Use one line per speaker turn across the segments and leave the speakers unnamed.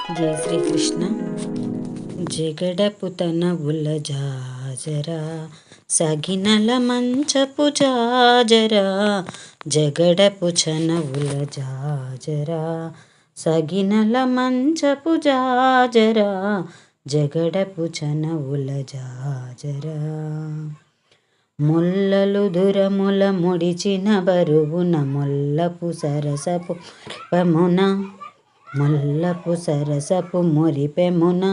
జై శ్రీకృష్ణ. జగడపు తనవుల జాజరా సగినల మంచపు జాజరా, జగడపు చనవుల జాజరా సగినల మంచపు జాజరా, జగడపు చనవుల జాజరా. ముల్లలు దురముల ముడిచిన బరువున ముల్లపు సరసపు పమున, ముల్లపు సరసపు మురిపెమున,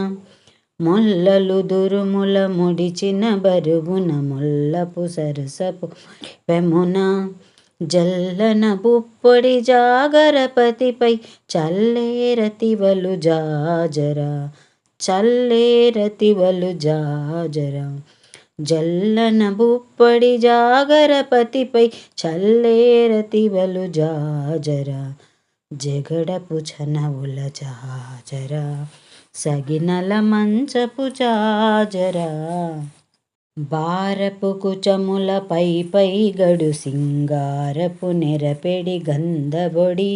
ముల్లలు దురుముల ముడిచిన బరువున ముల్లపు సరసపు పెమున, జల్లన బుప్పొడి జాగరపతిపై చల్లేరతివలు జాజరా, చల్లేరతివలు జాజరా. జల్లన బుప్పడి జాగరపతిపై చల్లేరతివలు జాజరా, జగడపు చనవుల జాజరా సగినల మంచపు జాజరా. బారపు కుచముల పై పై గడు సింగారపు నెరపెడి గంధబొడి,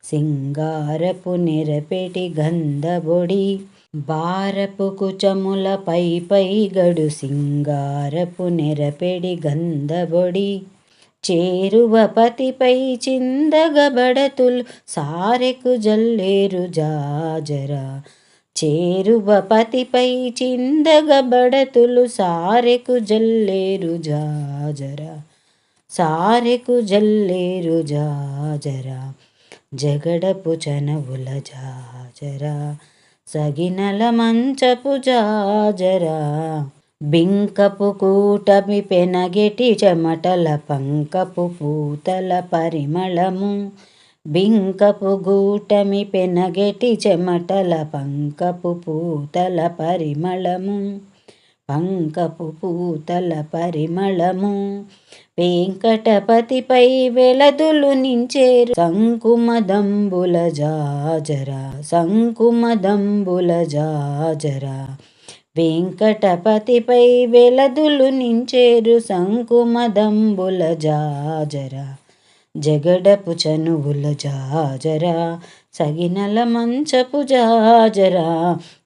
సింగారపు నెరపెడి గంధబొడి. బారపు కుచముల పై పై గడు సింగారపు నెరపెడి గంధబొడి, చేరువ పతిపై చిందగబడతులు సారెకు జల్లేరు జాజరా, చేరువ పతిపై చిందగబడతులు సారెకు జల్లేరు జాజరా, సారెకు జల్లేరు జాజరా, జగడపు చనవుల జాజరా సగినల మంచపు జాజరా. బింకపు కూటమి పెనగెటి చెమటల పంకపు పూతల పరిమళము, బింకపు గూటమి పెనగెటి చెమటల పంకపు పూతల పరిమళము, పంకపు పూతల పరిమళము. వెంకటపతిపై వెలదులు నించేరు సంకుమదంబుల జాజరా, సంకుమదంబుల జాజరా. వెంకటపతిపై వెలదులు నించేరు సంకుమదంబుల జాజరా, జగడపు చనువుల జాజరా సగినల మంచపు జాజరా,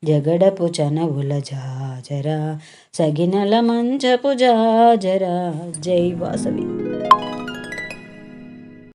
జగడపు చనవుల జాజరా సగినల మంచపు జాజరా. జై వాసవి.